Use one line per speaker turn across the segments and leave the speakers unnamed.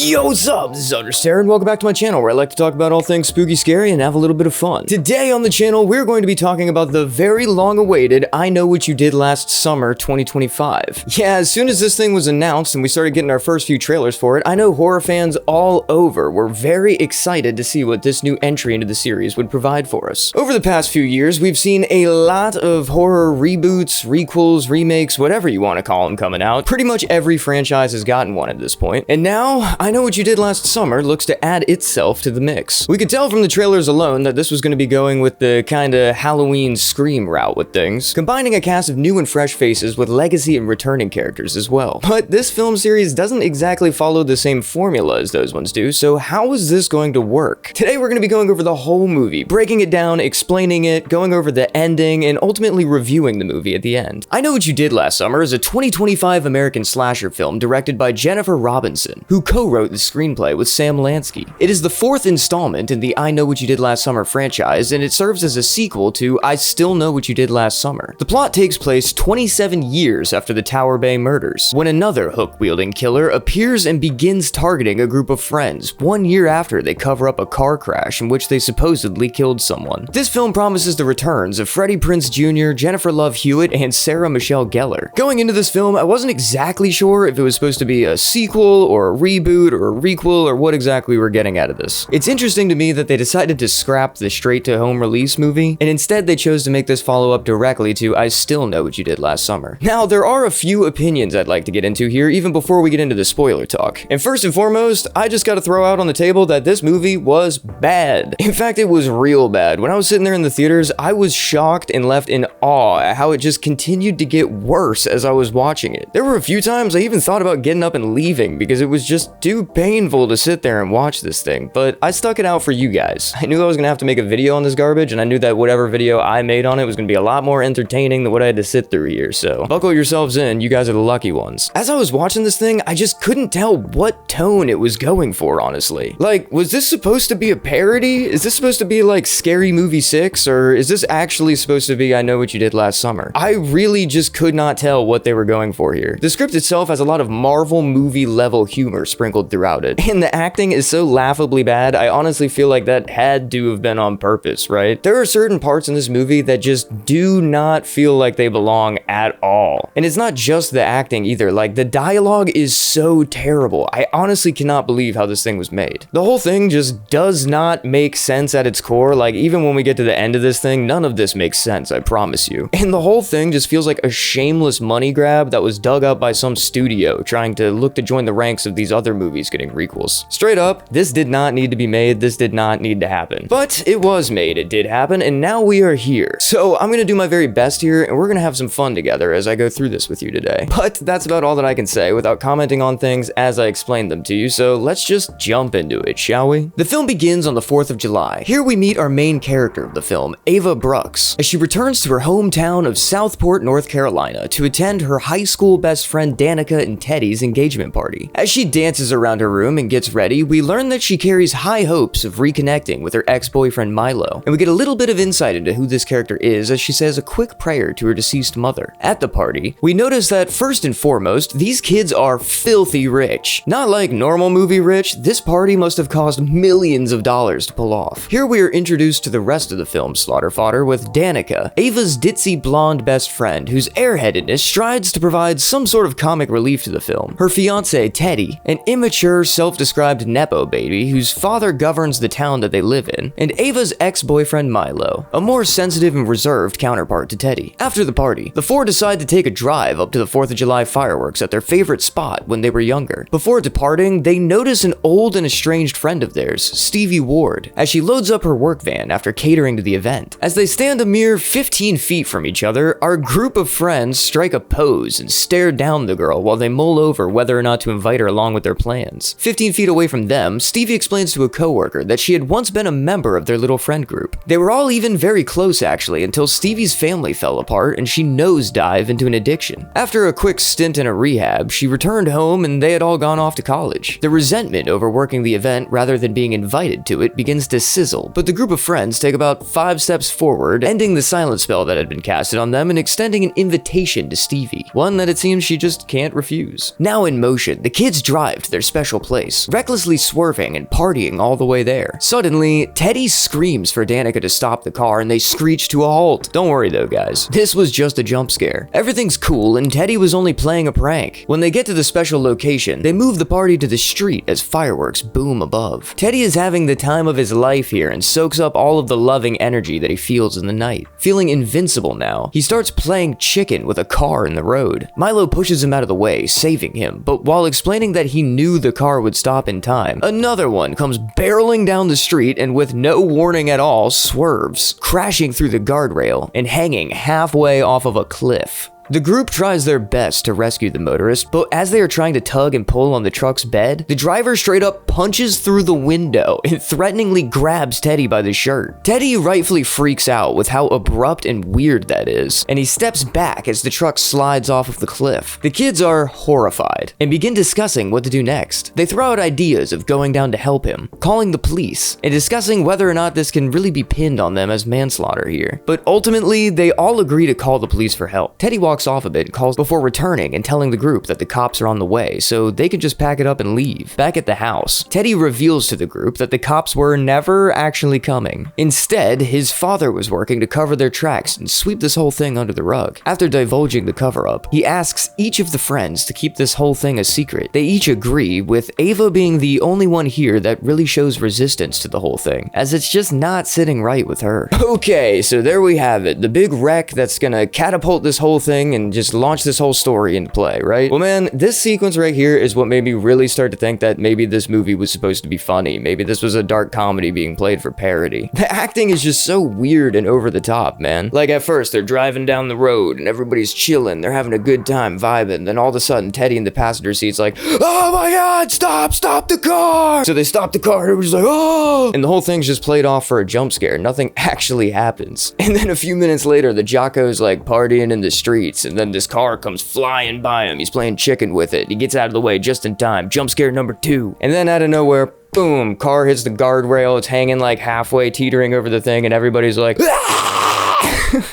Yo, what's up? This is Understare, and welcome back to my channel where I like to talk about all things spooky, scary, and have a little bit of fun. Today on the channel, we're going to be talking about the very long-awaited I Know What You Did Last Summer 2025. Yeah, as soon as this thing was announced and we started getting our first few trailers for it, I know horror fans all over were very excited to see what this new entry into the series would provide for us. Over the past few years, we've seen a lot of horror reboots, requels, remakes, whatever you want to call them coming out. Pretty much every franchise has gotten one at this point, and now I Know What You Did Last Summer looks to add itself to the mix. We could tell from the trailers alone that this was going to be going with the kinda Halloween Scream route with things, combining a cast of new and fresh faces with legacy and returning characters as well. But this film series doesn't exactly follow the same formula as those ones do, so how is this going to work? Today we're going to be going over the whole movie, breaking it down, explaining it, going over the ending, and ultimately reviewing the movie at the end. I Know What You Did Last Summer is a 2025 American slasher film directed by Jennifer Robinson, who co-wrote the screenplay with Sam Lansky. It is the fourth installment in the I Know What You Did Last Summer franchise, and it serves as a sequel to I Still Know What You Did Last Summer. The plot takes place 27 years after the Tower Bay murders, when another hook-wielding killer appears and begins targeting a group of friends 1 year after they cover up a car crash in which they supposedly killed someone. This film promises the returns of Freddie Prinze Jr., Jennifer Love Hewitt, and Sarah Michelle Gellar. Going into this film, I wasn't exactly sure if it was supposed to be a sequel or a reboot or a requel or what exactly we're getting out of this. It's interesting to me that they decided to scrap the straight-to-home release movie, and instead they chose to make this follow-up directly to I Still Know What You Did Last Summer. Now, there are a few opinions I'd like to get into here even before we get into the spoiler talk. And first and foremost, I just gotta throw out on the table that this movie was bad. In fact, it was real bad. When I was sitting there in the theaters, I was shocked and left in awe at how it just continued to get worse as I was watching it. There were a few times I even thought about getting up and leaving because it was just too painful to sit there and watch this thing, but I stuck it out for you guys. I knew I was gonna have to make a video on this garbage, and I knew that whatever video I made on it was gonna be a lot more entertaining than what I had to sit through here, so buckle yourselves in, you guys are the lucky ones. As I was watching this thing, I just couldn't tell what tone it was going for, honestly. Like, was this supposed to be a parody? Is this supposed to be like Scary Movie 6, or is this actually supposed to be I Know What You Did Last Summer? I really just could not tell what they were going for here. The script itself has a lot of Marvel movie level humor sprinkled throughout it, and the acting is so laughably bad, I honestly feel like that had to have been on purpose, right? There are certain parts in this movie that just do not feel like they belong at all. And it's not just the acting either, like the dialogue is so terrible. I honestly cannot believe how this thing was made. The whole thing just does not make sense at its core, like even when we get to the end of this thing, none of this makes sense, I promise you. And the whole thing just feels like a shameless money grab that was dug up by some studio trying to look to join the ranks of these other movies getting requels. Straight up, this did not need to be made, this did not need to happen. But it was made, it did happen, and now we are here. So I'm gonna do my very best here, and we're gonna have some fun together as I go through this with you today. But that's about all that I can say without commenting on things as I explain them to you, so let's just jump into it, shall we? The film begins on the 4th of July. Here we meet our main character of the film, Ava Brooks, as she returns to her hometown of Southport, North Carolina to attend her high school best friend Danica and Teddy's engagement party. As she dances around her room and gets ready, we learn that she carries high hopes of reconnecting with her ex-boyfriend Milo, and we get a little bit of insight into who this character is as she says a quick prayer to her deceased mother. At the party, we notice that first and foremost, these kids are filthy rich. Not like normal movie rich, this party must have cost millions of dollars to pull off. Here we are introduced to the rest of the film's slaughter fodder with Danica, Ava's ditzy blonde best friend whose airheadedness strives to provide some sort of comic relief to the film. Her fiance Teddy, an immature self-described nepo baby whose father governs the town that they live in, and Ava's ex-boyfriend Milo, a more sensitive and reserved counterpart to Teddy. After the party, the four decide to take a drive up to the 4th of July fireworks at their favorite spot when they were younger. Before departing, they notice an old and estranged friend of theirs, Stevie Ward, as she loads up her work van after catering to the event. As they stand a mere 15 feet from each other, our group of friends strike a pose and stare down the girl while they mull over whether or not to invite her along with their plans. 15 feet away from them, Stevie explains to a coworker that she had once been a member of their little friend group. They were all even very close actually until Stevie's family fell apart and she nosedived into an addiction. After a quick stint in a rehab, she returned home and they had all gone off to college. The resentment over working the event rather than being invited to it begins to sizzle, but the group of friends take about 5 steps forward, ending the silent spell that had been casted on them and extending an invitation to Stevie, one that it seems she just can't refuse. Now in motion, the kids drive to their special place, recklessly swerving and partying all the way there. Suddenly, Teddy screams for Danica to stop the car and they screech to a halt. Don't worry though, guys. This was just a jump scare. Everything's cool and Teddy was only playing a prank. When they get to the special location, they move the party to the street as fireworks boom above. Teddy is having the time of his life here and soaks up all of the loving energy that he feels in the night. Feeling invincible now, he starts playing chicken with a car in the road. Milo pushes him out of the way, saving him, but while explaining that he knew the car would stop in time, another one comes barreling down the street and with no warning at all, swerves, crashing through the guardrail and hanging halfway off of a cliff. The group tries their best to rescue the motorist, but as they are trying to tug and pull on the truck's bed, the driver straight up punches through the window and threateningly grabs Teddy by the shirt. Teddy rightfully freaks out with how abrupt and weird that is, and he steps back as the truck slides off of the cliff. The kids are horrified and begin discussing what to do next. They throw out ideas of going down to help him, calling the police, and discussing whether or not this can really be pinned on them as manslaughter here. But ultimately, they all agree to call the police for help. Teddy walks off a bit and calls before returning and telling the group that the cops are on the way, so they can just pack it up and leave. Back at the house, Teddy reveals to the group that the cops were never actually coming. Instead, his father was working to cover their tracks and sweep this whole thing under the rug. After divulging the cover-up, he asks each of the friends to keep this whole thing a secret. They each agree, with Ava being the only one here that really shows resistance to the whole thing, as it's just not sitting right with her. Okay, so there we have it. The big wreck that's gonna catapult this whole thing and just launch this whole story into play, right? Well, man, this sequence right here is what made me really start to think that maybe this movie was supposed to be funny. Maybe this was a dark comedy being played for parody. The acting is just so weird and over the top, man. Like, at first, they're driving down the road and everybody's chilling. They're having a good time vibing. Then all of a sudden, Teddy in the passenger seat's like, oh my God, stop the car. So they stop the car and everybody's like, oh. And the whole thing's just played off for a jump scare. Nothing actually happens. And then a few minutes later, the Jocko's like partying in the streets. And then this car comes flying by him. He's playing chicken with it. He gets out of the way just in time. Jump scare number 2. And then out of nowhere, boom, car hits the guardrail. It's hanging like halfway, teetering over the thing, and everybody's like, ah!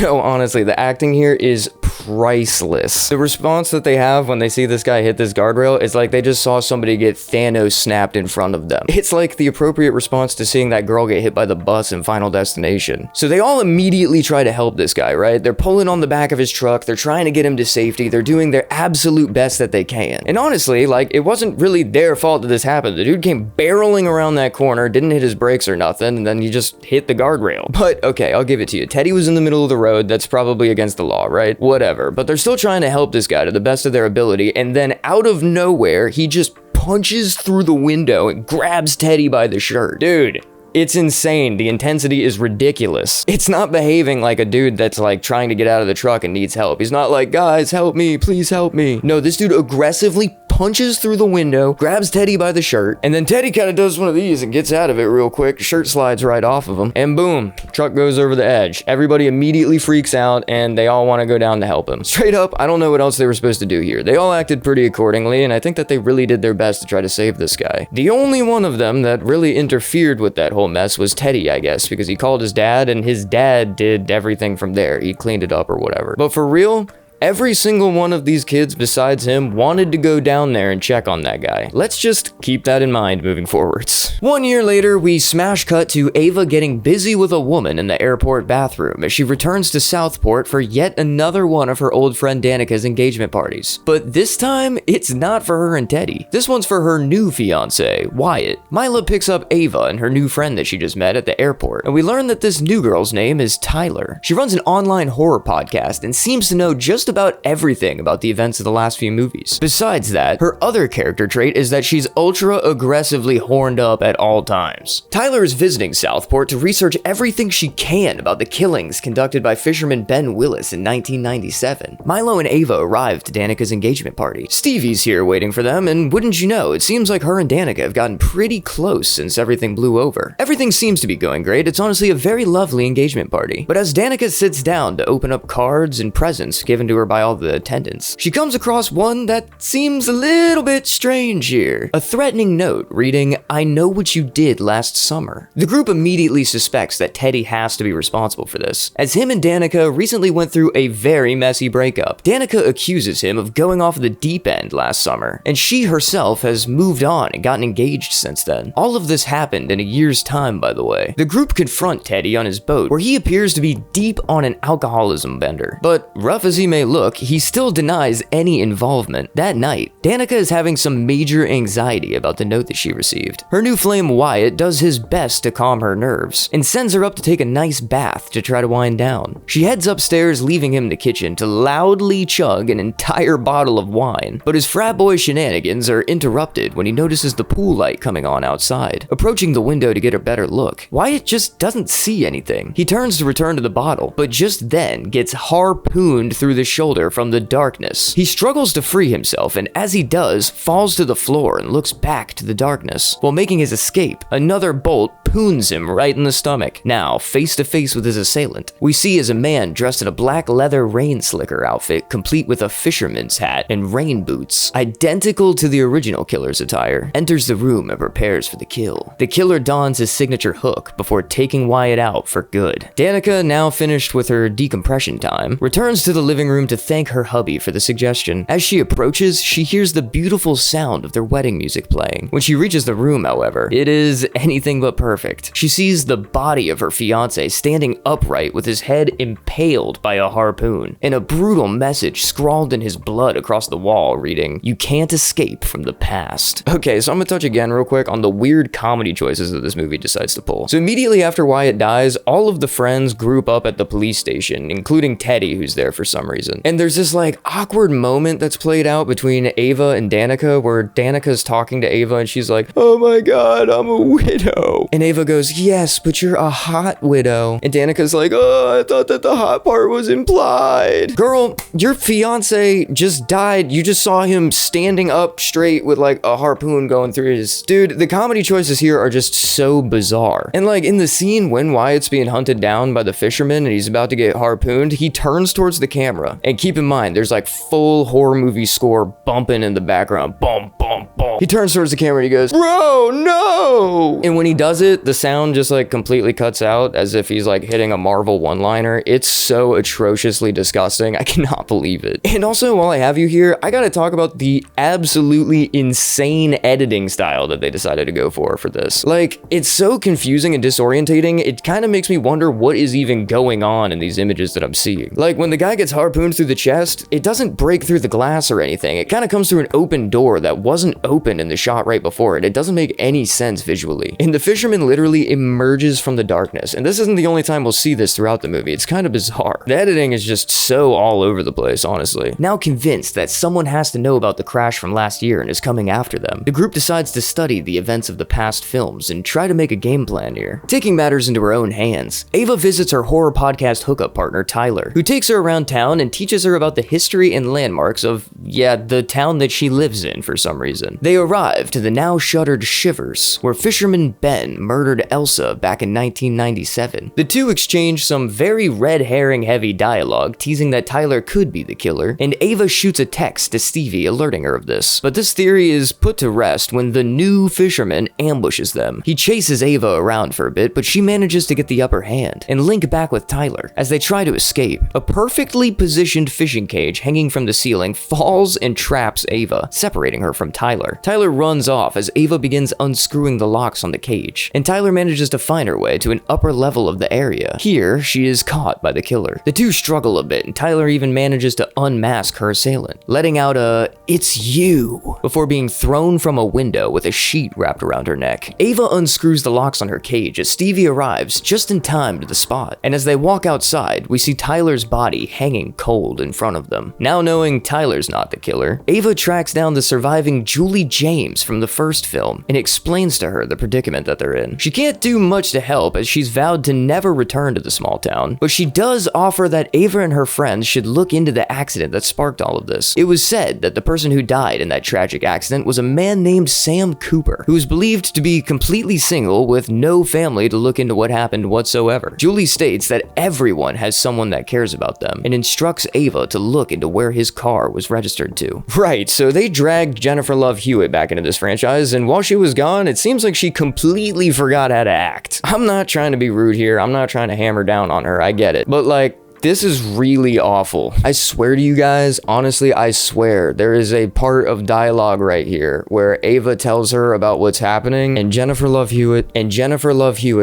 No, honestly, the acting here is priceless. The response that they have when they see this guy hit this guardrail is like they just saw somebody get Thanos snapped in front of them. It's like the appropriate response to seeing that girl get hit by the bus in Final Destination. So they all immediately try to help this guy, right? They're pulling on the back of his truck. They're trying to get him to safety. They're doing their absolute best that they can. And honestly, like, it wasn't really their fault that this happened. The dude came barreling around that corner, didn't hit his brakes or nothing, and then he just hit the guardrail. But okay, I'll give it to you. Teddy was in the middle of the road. That's probably against the law, right? Whatever. But they're still trying to help this guy to the best of their ability, and then out of nowhere, he just punches through the window and grabs Teddy by the shirt. Dude, it's insane. The intensity is ridiculous. It's not behaving like a dude that's like trying to get out of the truck and needs help. He's not like, guys, help me, please help me. No, this dude aggressively punches through the window, grabs Teddy by the shirt, and then Teddy kind of does one of these and gets out of it real quick. Shirt slides right off of him, and boom, truck goes over the edge. Everybody immediately freaks out, and they all want to go down to help him. Straight up, I don't know what else they were supposed to do here. They all acted pretty accordingly, and I think that they really did their best to try to save this guy. The only one of them that really interfered with that whole mess was Teddy, I guess, because he called his dad, and his dad did everything from there. He cleaned it up or whatever. But for real, every single one of these kids besides him wanted to go down there and check on that guy. Let's just keep that in mind moving forwards. 1 year later, we smash cut to Ava getting busy with a woman in the airport bathroom as she returns to Southport for yet another one of her old friend Danica's engagement parties. But this time, it's not for her and Teddy. This one's for her new fiance, Wyatt. Mila picks up Ava and her new friend that she just met at the airport, and we learn that this new girl's name is Tyler. She runs an online horror podcast and seems to know just about everything about the events of the last few movies. Besides that, her other character trait is that she's ultra aggressively horned up at all times. Tyler is visiting Southport to research everything she can about the killings conducted by fisherman Ben Willis in 1997. Milo and Ava arrive to Danica's engagement party. Stevie's here waiting for them, and wouldn't you know, it seems like her and Danica have gotten pretty close since everything blew over. Everything seems to be going great. It's honestly a very lovely engagement party. But as Danica sits down to open up cards and presents given to to her by all the attendants. She comes across one that seems a little bit strange here. A threatening note reading, "I know what you did last summer." The group immediately suspects that Teddy has to be responsible for this, as him and Danica recently went through a very messy breakup. Danica accuses him of going off the deep end last summer, and she herself has moved on and gotten engaged since then. All of this happened in a year's time, by the way. The group confront Teddy on his boat, where he appears to be deep on an alcoholism bender. But rough as he may look, he still denies any involvement. That night, Danica is having some major anxiety about the note that she received. Her new flame Wyatt does his best to calm her nerves, and sends her up to take a nice bath to try to wind down. She heads upstairs, leaving him in the kitchen to loudly chug an entire bottle of wine, but his frat boy shenanigans are interrupted when he notices the pool light coming on outside. Approaching the window to get a better look, Wyatt just doesn't see anything. He turns to return to the bottle, but just then gets harpooned through the shoulder from the darkness. He struggles to free himself, and as he does, falls to the floor and looks back to the darkness. While making his escape, another bolt poons him right in the stomach. Now, face to face with his assailant, we see as a man dressed in a black leather rain slicker outfit, complete with a fisherman's hat and rain boots, identical to the original killer's attire, enters the room and prepares for the kill. The killer dons his signature hook before taking Wyatt out for good. Danica, now finished with her decompression time, returns to the living room to thank her hubby for the suggestion. As she approaches, she hears the beautiful sound of their wedding music playing. When she reaches the room, however, it is anything but perfect. She sees the body of her fiancé standing upright with his head impaled by a harpoon, and a brutal message scrawled in his blood across the wall reading, "You can't escape from the past." Okay, so I'm gonna touch again real quick on the weird comedy choices that this movie decides to pull. So immediately after Wyatt dies, all of the friends group up at the police station, including Teddy, who's there for some reason. And there's this like awkward moment that's played out between Ava and Danica, where Danica's talking to Ava and she's like, "Oh my god, I'm a widow." And Ava goes, "Yes, but you're a hot widow." And Danica's like, "Oh, I thought that the hot part was implied." Girl, your fiance just died. You just saw him standing up straight with like a harpoon going through his... Dude, the comedy choices here are just so bizarre. And like in the scene when Wyatt's being hunted down by the fisherman and he's about to get harpooned, he turns towards the camera. And keep in mind, there's like full horror movie score bumping in the background. Bum, bum, bum. He turns towards the camera and he goes, "Bro, no!" And when he does it, the sound just like completely cuts out as if he's like hitting a Marvel one-liner. It's so atrociously disgusting. I cannot believe it. And also, while I have you here, I gotta talk about the absolutely insane editing style that they decided to go for this. Like, it's so confusing and disorientating, it kind of makes me wonder what is even going on in these images that I'm seeing. Like, when the guy gets harpooned through the chest, it doesn't break through the glass or anything. It kind of comes through an open door that wasn't open in the shot right before it. It doesn't make any sense visually. And the fisherman literally emerges from the darkness. And this isn't the only time we'll see this throughout the movie. It's kind of bizarre. The editing is just so all over the place, honestly. Now convinced that someone has to know about the crash from last year and is coming after them, the group decides to study the events of the past films and try to make a game plan here. Taking matters into her own hands, Ava visits her horror podcast hookup partner, Tyler, who takes her around town and teaches her about the history and landmarks of, yeah, the town that she lives in for some reason. They arrive to the now shuttered Shivers, where fisherman Ben murdered Elsa back in 1997. The two exchange some very red herring heavy dialogue, teasing that Tyler could be the killer, and Ava shoots a text to Stevie alerting her of this. But this theory is put to rest when the new fisherman ambushes them. He chases Ava around for a bit, but she manages to get the upper hand and link back with Tyler as they try to escape. A perfectly positioned fishing cage hanging from the ceiling falls and traps Ava, separating her from Tyler. Tyler runs off as Ava begins unscrewing the locks on the cage, and Tyler manages to find her way to an upper level of the area. Here, she is caught by the killer. The two struggle a bit, and Tyler even manages to unmask her assailant, letting out a "It's you" before being thrown from a window with a sheet wrapped around her neck. Ava unscrews the locks on her cage as Stevie arrives just in time to the spot, and as they walk outside, we see Tyler's body hanging cold in front of them. Now knowing Tyler's not the killer, Ava tracks down the surviving Julie James from the first film and explains to her the predicament that they're in. situation. She can't do much to help as she's vowed to never return to the small town, but she does offer that Ava and her friends should look into the accident that sparked all of this. It was said that the person who died in that tragic accident was a man named Sam Cooper, who is believed to be completely single with no family to look into what happened whatsoever. Julie states that everyone has someone that cares about them and instructs Ava to look into where his car was registered to. Right, so they dragged Jennifer Love Hewitt back into this franchise, and while she was gone, it seems like she completely forgot how to act. I'm not trying to be rude here, I'm not trying to hammer down on her, I get it, but like, this is really awful. I swear to you guys, honestly, I swear, there is a part of dialogue right here where Ava tells her about what's happening and Jennifer Love Hewitt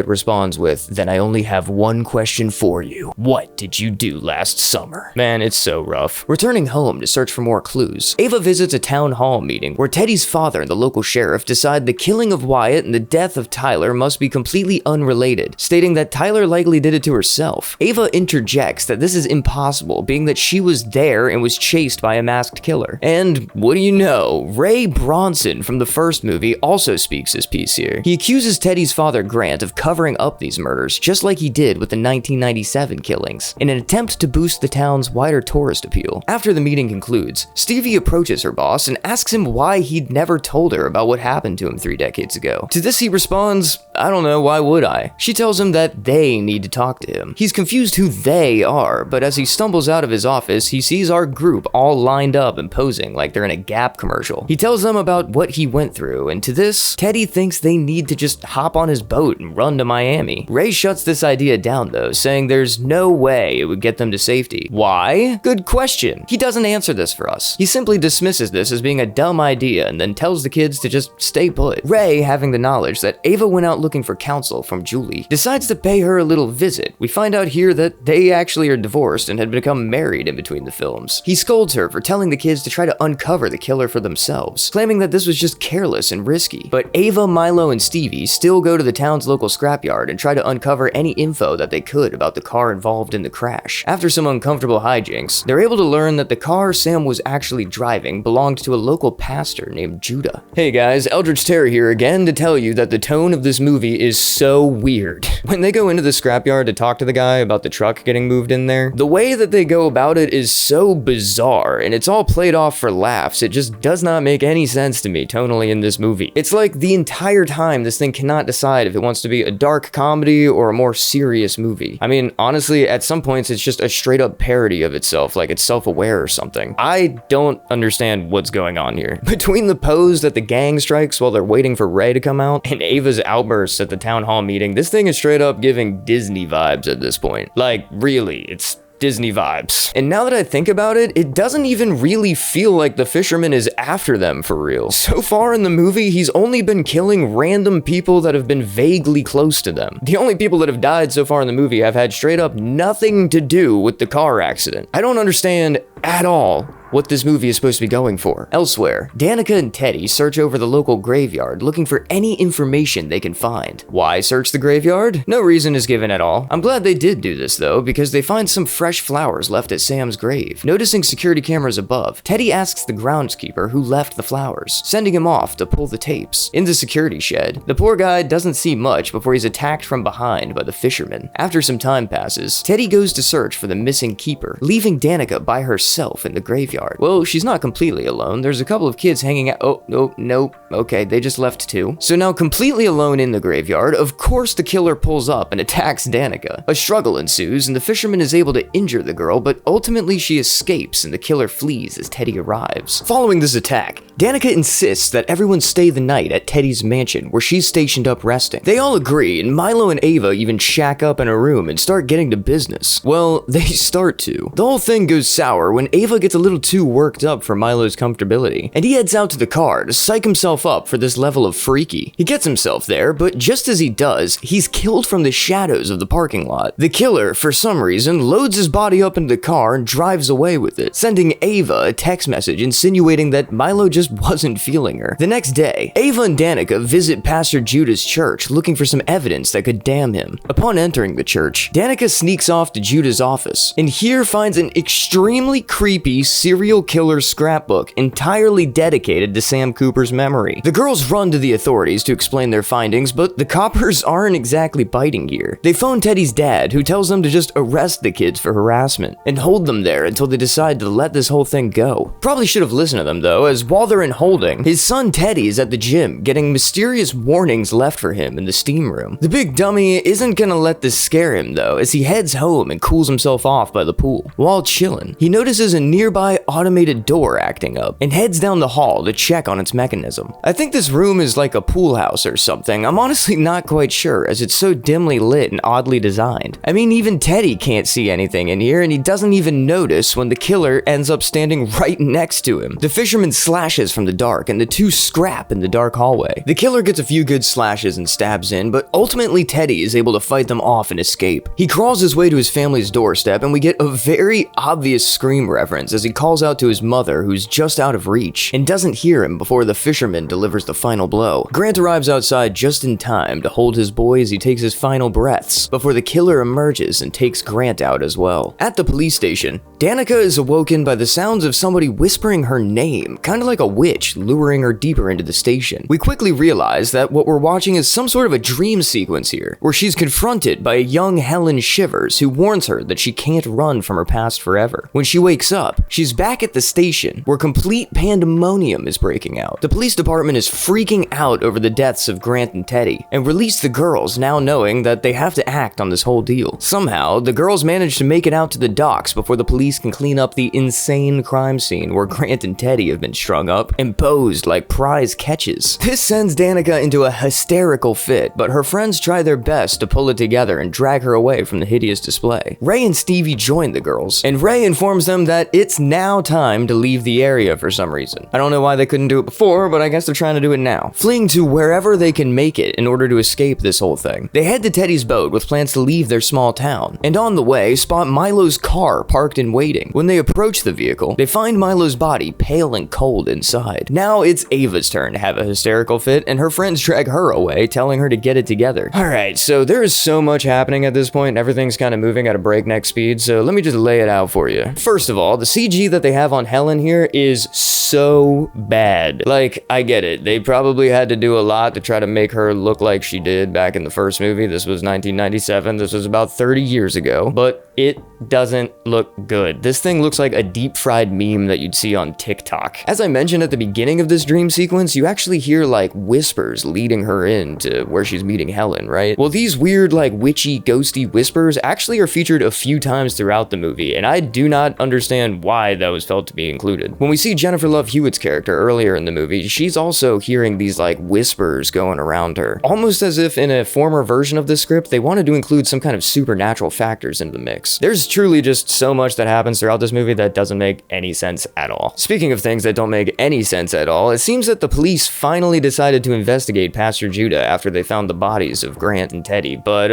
responds with, "Then I only have one question for you. What did you do last summer?" Man, it's so rough. Returning home to search for more clues, Ava visits a town hall meeting where Teddy's father and the local sheriff decide the killing of Wyatt and the death of Tyler must be completely unrelated, stating that Tyler likely did it to herself. Ava interjects that this is impossible, being that she was there and was chased by a masked killer. And what do you know, Ray Bronson from the first movie also speaks his piece here. He accuses Teddy's father Grant of covering up these murders, just like he did with the 1997 killings, in an attempt to boost the town's wider tourist appeal. After the meeting concludes, Stevie approaches her boss and asks him why he'd never told her about what happened to him 3 decades ago. To this he responds, "I don't know, why would I?" She tells him that they need to talk to him. He's confused who they are, but as he stumbles out of his office, he sees our group all lined up and posing like they're in a Gap commercial. He tells them about what he went through, and to this, Teddy thinks they need to just hop on his boat and run to Miami. Ray shuts this idea down though, saying there's no way it would get them to safety. Why? Good question. He doesn't answer this for us. He simply dismisses this as being a dumb idea and then tells the kids to just stay put. Ray, having the knowledge that Ava went out looking for counsel from Julie, decides to pay her a little visit. We find out here that they actually are divorced and had become married in between the films. He scolds her for telling the kids to try to uncover the killer for themselves, claiming that this was just careless and risky. But Ava, Milo, and Stevie still go to the town's local scrapyard and try to uncover any info that they could about the car involved in the crash. After some uncomfortable hijinks, they're able to learn that the car Sam was actually driving belonged to a local pastor named Judah. Hey guys, Eldritch Terror here again to tell you that the tone of this movie is so weird. When they go into the scrapyard to talk to the guy about the truck getting moved in there, the way that they go about it is so bizarre, and it's all played off for laughs. It just does not make any sense to me tonally in this movie. It's like the entire time this thing cannot decide if it wants to be a dark comedy or a more serious movie. I mean, honestly, at some points it's just a straight up parody of itself, like it's self-aware or something. I don't understand what's going on here. Between the pose that the gang strikes while they're waiting for Ray to come out and Ava's outbursts at the town hall meeting, this thing is straight up giving Disney vibes at this point. Like, really, it's Disney vibes. And now that I think about it, it doesn't even really feel like the fisherman is after them for real. So far in the movie, he's only been killing random people that have been vaguely close to them. The only people that have died so far in the movie have had straight up nothing to do with the car accident. I don't understand at all what this movie is supposed to be going for. Elsewhere, Danica and Teddy search over the local graveyard looking for any information they can find. Why search the graveyard? No reason is given at all. I'm glad they did do this though, because they find some fresh flowers left at Sam's grave. Noticing security cameras above, Teddy asks the groundskeeper who left the flowers, sending him off to pull the tapes. In the security shed, the poor guy doesn't see much before he's attacked from behind by the fisherman. After some time passes, Teddy goes to search for the missing keeper, leaving Danica by herself in the graveyard. Well, she's not completely alone. There's a couple of kids hanging out. Oh, no, nope. Okay, they just left too. So now completely alone in the graveyard, of course the killer pulls up and attacks Danica. A struggle ensues and the fisherman is able to injure the girl, but ultimately she escapes and the killer flees as Teddy arrives. Following this attack, Danica insists that everyone stay the night at Teddy's mansion where she's stationed up resting. They all agree, and Milo and Ava even shack up in a room and start getting to business. Well, they start to. The whole thing goes sour when Ava gets a little too worked up for Milo's comfortability, and he heads out to the car to psych himself up for this level of freaky. He gets himself there, but just as he does, he's killed from the shadows of the parking lot. The killer, for some reason, loads his body up into the car and drives away with it, sending Ava a text message insinuating that Milo just just wasn't feeling her. The next day, Ava and Danica visit Pastor Judah's church looking for some evidence that could damn him. Upon entering the church, Danica sneaks off to Judah's office and here finds an extremely creepy serial killer scrapbook entirely dedicated to Sam Cooper's memory. The girls run to the authorities to explain their findings, but the coppers aren't exactly biting here. They phone Teddy's dad, who tells them to just arrest the kids for harassment and hold them there until they decide to let this whole thing go. Probably should have listened to them though, as while they're in holding, his son Teddy is at the gym getting mysterious warnings left for him in the steam room. The big dummy isn't gonna let this scare him though, as he heads home and cools himself off by the pool. While chilling, he notices a nearby automated door acting up and heads down the hall to check on its mechanism. I think this room is like a pool house or something. I'm honestly not quite sure, as it's so dimly lit and oddly designed. I mean, even Teddy can't see anything in here, and he doesn't even notice when the killer ends up standing right next to him. The fisherman slashes from the dark, and the two scrap in the dark hallway. The killer gets a few good slashes and stabs in, but ultimately Teddy is able to fight them off and escape. He crawls his way to his family's doorstep, and we get a very obvious Scream reference as he calls out to his mother, who's just out of reach, and doesn't hear him before the fisherman delivers the final blow. Grant arrives outside just in time to hold his boy as he takes his final breaths, before the killer emerges and takes Grant out as well. At the police station, Danica is awoken by the sounds of somebody whispering her name, kind of like a witch luring her deeper into the station. We quickly realize that what we're watching is some sort of a dream sequence here, where she's confronted by a young Helen Shivers who warns her that she can't run from her past forever. When she wakes up, she's back at the station, where complete pandemonium is breaking out. The police department is freaking out over the deaths of Grant and Teddy, and release the girls, now knowing that they have to act on this whole deal. Somehow, the girls manage to make it out to the docks before the police can clean up the insane crime scene where Grant and Teddy have been strung up and posed like prize catches. This sends Danica into a hysterical fit, but her friends try their best to pull it together and drag her away from the hideous display. Ray and Stevie join the girls, and Ray informs them that it's now time to leave the area for some reason. I don't know why they couldn't do it before, but I guess they're trying to do it now. Fleeing to wherever they can make it in order to escape this whole thing, they head to Teddy's boat with plans to leave their small town, and on the way spot Milo's car parked and waiting. When they approach the vehicle, they find Milo's body pale and cold inside. Now it's Ava's turn to have a hysterical fit, and her friends drag her away, telling her to get it together. Alright, so there is so much happening at this point, and everything's kind of moving at a breakneck speed, so let me just lay it out for you. First of all, the CG that they have on Helen here is so bad. Like, I get it. They probably had to do a lot to try to make her look like she did back in the first movie. This was 1997. This was about 30 years ago, but it doesn't look good. This thing looks like a deep fried meme that you'd see on TikTok. As I mentioned at the beginning of this dream sequence, you actually hear like whispers leading her into where she's meeting Helen, right? Well, these weird like witchy ghosty whispers actually are featured a few times throughout the movie, and I do not understand why that was felt to be included. When we see Jennifer Love Hewitt's character earlier in the movie, she's also hearing these like whispers going around her, almost as if in a former version of the script they wanted to include some kind of supernatural factors into the mix. There's truly just so much that happens throughout this movie that doesn't make any sense at all. Speaking of things that don't make any sense at all, it seems that the police finally decided to investigate Pastor Judah after they found the bodies of Grant and Teddy, but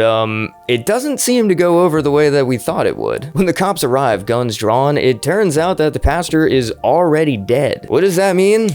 it doesn't seem to go over the way that we thought it would. When the cops arrive, guns drawn, it turns out that the pastor is already dead. What does that mean?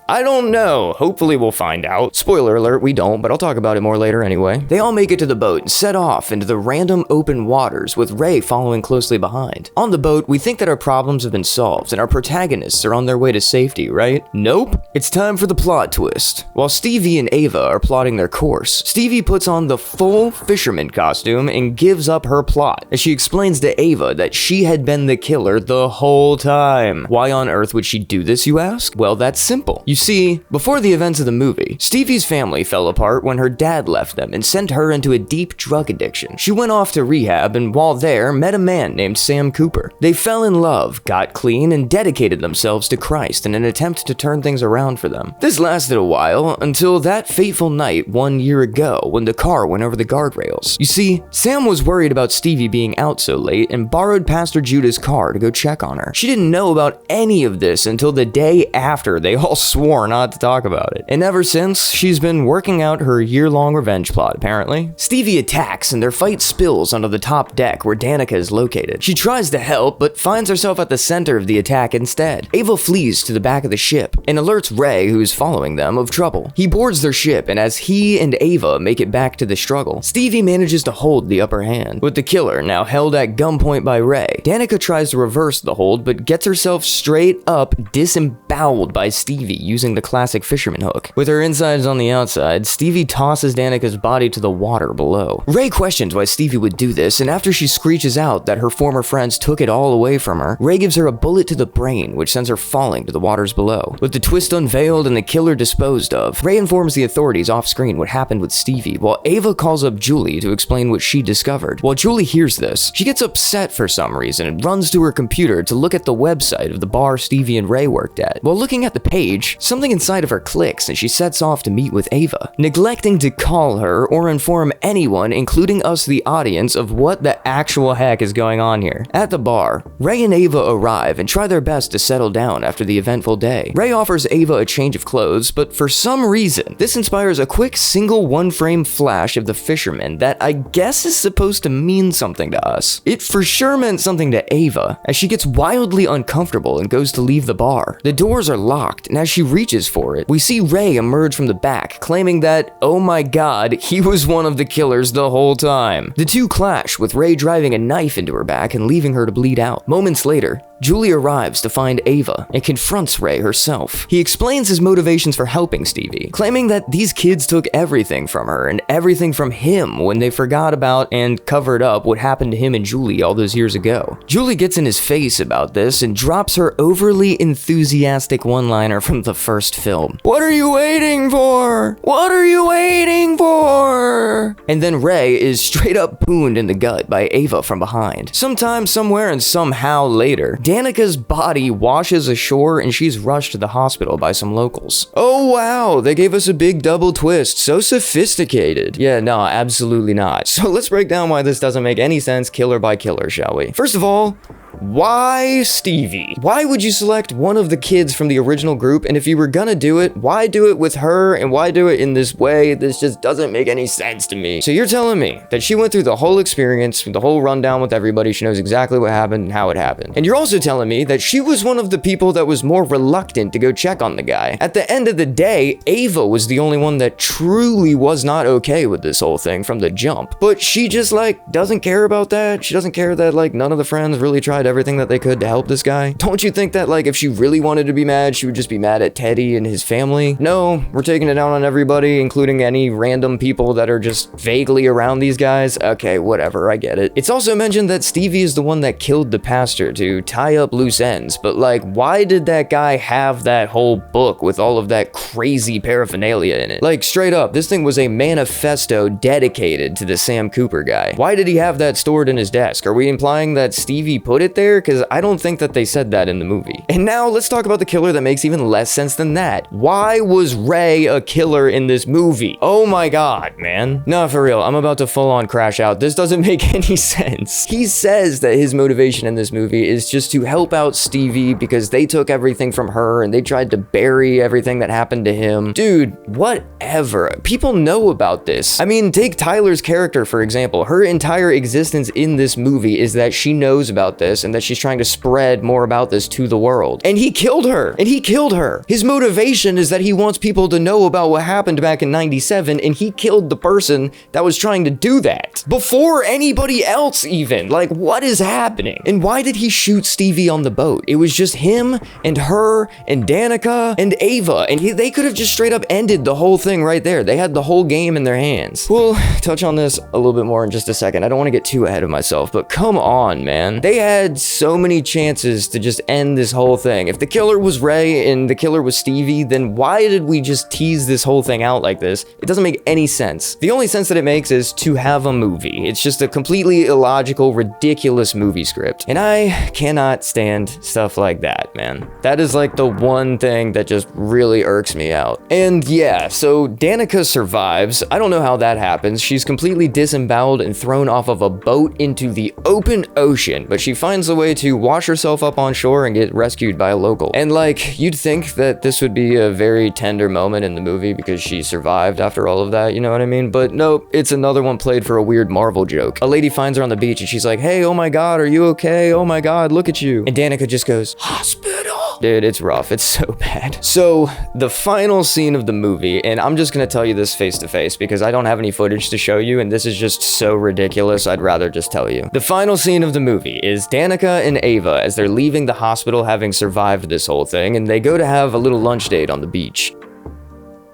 I don't know. Hopefully we'll find out. Spoiler alert, we don't, but I'll talk about it more later anyway. They all make it to the boat and set off into the random open waters with Ray following closely behind. On the boat, we think that our problems have been solved and our protagonists are on their way to safety, right? Nope. It's time for the plot twist. While Stevie and Ava are plotting their course, Stevie puts on the full fisherman costume and gives up her plot as she explains to Ava that she had been the killer the whole time. Why on earth would she do this, you ask? Well, that's simple. You see, before the events of the movie, Stevie's family fell apart when her dad left them and sent her into a deep drug addiction. She went off to rehab and while there, met a man named Sam Cooper. They fell in love, got clean, and dedicated themselves to Christ in an attempt to turn things around for them. This lasted a while until that fateful night 1 year ago when the car went over the guardrails. You see, Sam was worried about Stevie being out so late and borrowed Pastor Judah's car to go check on her. She didn't know about any of this until the day after they all swore swore not to talk about it. And ever since, she's been working out her year-long revenge plot, apparently. Stevie attacks, and their fight spills onto the top deck where Danica is located. She tries to help, but finds herself at the center of the attack instead. Ava flees to the back of the ship and alerts Ray, who's following them, of trouble. He boards their ship, and as he and Ava make it back to the struggle, Stevie manages to hold the upper hand. With the killer now held at gunpoint by Ray, Danica tries to reverse the hold, but gets herself straight up disemboweled by Stevie using the classic fisherman hook. With her insides on the outside, Stevie tosses Danica's body to the water below. Ray questions why Stevie would do this, and after she screeches out that her former friends took it all away from her, Ray gives her a bullet to the brain, which sends her falling to the waters below. With the twist unveiled and the killer disposed of, Ray informs the authorities off-screen what happened with Stevie, while Ava calls up Julie to explain what she discovered. While Julie hears this, she gets upset for some reason and runs to her computer to look at the website of the bar Stevie and Ray worked at. While looking at the page, something inside of her clicks and she sets off to meet with Ava, neglecting to call her or inform anyone, including us the audience, of what the actual heck is going on here. At the bar, Ray and Ava arrive and try their best to settle down after the eventful day. Ray offers Ava a change of clothes, but for some reason, this inspires a quick single one-frame flash of the fisherman that I guess is supposed to mean something to us. It for sure meant something to Ava, as she gets wildly uncomfortable and goes to leave the bar. The doors are locked, and as she reaches for it, we see Ray emerge from the back, claiming that, oh my god, he was one of the killers the whole time. The two clash, with Ray driving a knife into her back and leaving her to bleed out. Moments later, Julie arrives to find Ava and confronts Ray herself. He explains his motivations for helping Stevie, claiming that these kids took everything from her and everything from him when they forgot about and covered up what happened to him and Julie all those years ago. Julie gets in his face about this and drops her overly enthusiastic one-liner from the first film. "What are you waiting for? What are you waiting for?" And then Ray is straight up pooned in the gut by Ava from behind. Sometime, somewhere, and somehow later, Danica's body washes ashore and she's rushed to the hospital by some locals. Oh wow, they gave us a big double twist. So sophisticated. Yeah, no, absolutely not. So let's break down why this doesn't make any sense killer by killer, shall we? First of all, why Stevie? Why would you select one of the kids from the original group? And if you were gonna do it, why do it with her and why do it in this way? This just doesn't make any sense to me. So you're telling me that she went through the whole experience, the whole rundown with everybody. She knows exactly what happened and how it happened. And you're also telling me that she was one of the people that was more reluctant to go check on the guy. At the end of the day, Ava was the only one that truly was not okay with this whole thing from the jump. But she just doesn't care about that. She doesn't care that none of the friends really tried everything that they could to help this guy. Don't you think that if she really wanted to be mad, she would just be mad at Teddy and his family? No, we're taking it down on everybody, including any random people that are just vaguely around these guys. Okay, whatever, I get it. It's also mentioned that Stevie is the one that killed the pastor to tie up loose ends, but why did that guy have that whole book with all of that crazy paraphernalia in it? Straight up, this thing was a manifesto dedicated to the Sam Cooper guy. Why did he have that stored in his desk? Are we implying that Stevie put it there? Because I don't think that they said that in the movie. And now let's talk about the killer that makes even less sense than that. Why was Ray a killer in this movie? Oh my god, man. No, for real, I'm about to full on crash out. This doesn't make any sense. He says that his motivation in this movie is just to help out Stevie because they took everything from her and they tried to bury everything that happened to him. Dude, whatever. People know about this. I mean, take Tyler's character, for example. Her entire existence in this movie is that she knows about this and that she's trying to spread more about this to the world. And he killed her. And he killed her. His motivation is that he wants people to know about what happened back in '97, and he killed the person that was trying to do that. Before anybody else even. What is happening? And why did he shoot Stevie on the boat? It was just him and her and Danica and Ava, and they could have just straight up ended the whole thing right there. They had the whole game in their hands. We'll touch on this a little bit more in just a second. I don't want to get too ahead of myself, but come on, man. They had so many chances to just end this whole thing. If the killer was Ray and the killer was Stevie, then why did we just tease this whole thing out like this? It doesn't make any sense. The only sense that it makes is to have a movie. It's just a completely illogical, ridiculous movie script. And I cannot stand stuff like that, man. That is the one thing that just really irks me out. And yeah, so Danica survives. I don't know how that happens. She's completely disemboweled and thrown off of a boat into the open ocean, but she finds finds a way to wash herself up on shore and get rescued by a local. And like, you'd think that this would be a very tender moment in the movie because she survived after all of that, you know what I mean? But nope, it's another one played for a weird Marvel joke. A lady finds her on the beach and she's like, hey, oh my god, are you okay? Oh my god, look at you. And Danica just goes, hospital. Dude, it's rough. It's so bad. So, the final scene of the movie, and I'm just gonna tell you this face to face because I don't have any footage to show you, and this is just so ridiculous, I'd rather just tell you. The final scene of the movie is Danica and Ava as they're leaving the hospital having survived this whole thing, and they go to have a little lunch date on the beach.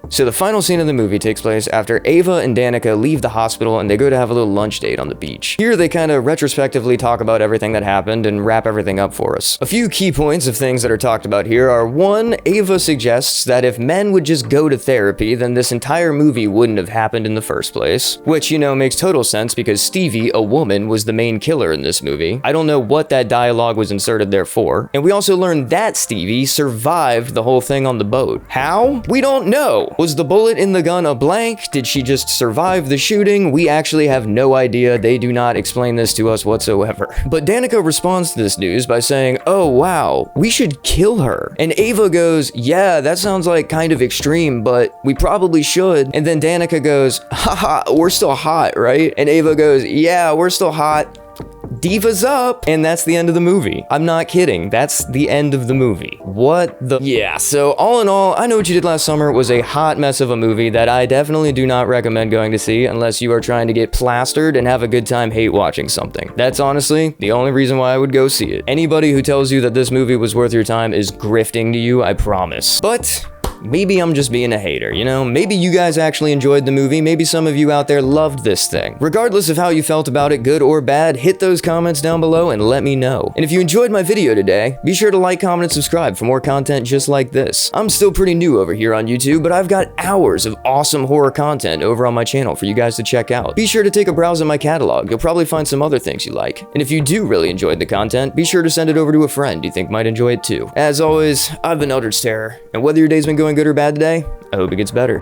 So the final scene of the movie takes place after Ava and Danica leave the hospital and they go to have a little lunch date on the beach. Here they kind of retrospectively talk about everything that happened and wrap everything up for us. A few key points of things that are talked about here are: 1, Ava suggests that if men would just go to therapy, then this entire movie wouldn't have happened in the first place. Which, you know, makes total sense because Stevie, a woman, was the main killer in this movie. I don't know what that dialogue was inserted there for. And we also learned that Stevie survived the whole thing on the boat. How? We don't know. Was the bullet in the gun a blank? Did she just survive the shooting? We actually have no idea. They do not explain this to us whatsoever. But Danica responds to this news by saying, oh wow, we should kill her. And Ava goes, yeah, that sounds like kind of extreme, but we probably should. And then Danica goes, haha, we're still hot, right? And Ava goes, yeah, we're still hot. Divas up! And that's the end of the movie. I'm not kidding. That's the end of the movie. What the... Yeah, so all in all, I Know What You Did Last Summer was a hot mess of a movie that I definitely do not recommend going to see unless you are trying to get plastered and have a good time hate watching something. That's honestly the only reason why I would go see it. Anybody who tells you that this movie was worth your time is grifting to you, I promise. But... maybe I'm just being a hater, you know? Maybe you guys actually enjoyed the movie, maybe some of you out there loved this thing. Regardless of how you felt about it, good or bad, hit those comments down below and let me know. And if you enjoyed my video today, be sure to like, comment, and subscribe for more content just like this. I'm still pretty new over here on YouTube, but I've got hours of awesome horror content over on my channel for you guys to check out. Be sure to take a browse in my catalog, you'll probably find some other things you like. And if you do really enjoy the content, be sure to send it over to a friend you think might enjoy it too. As always, I've been Eldritch Terror, and whether your day's been going good or bad today, I hope it gets better.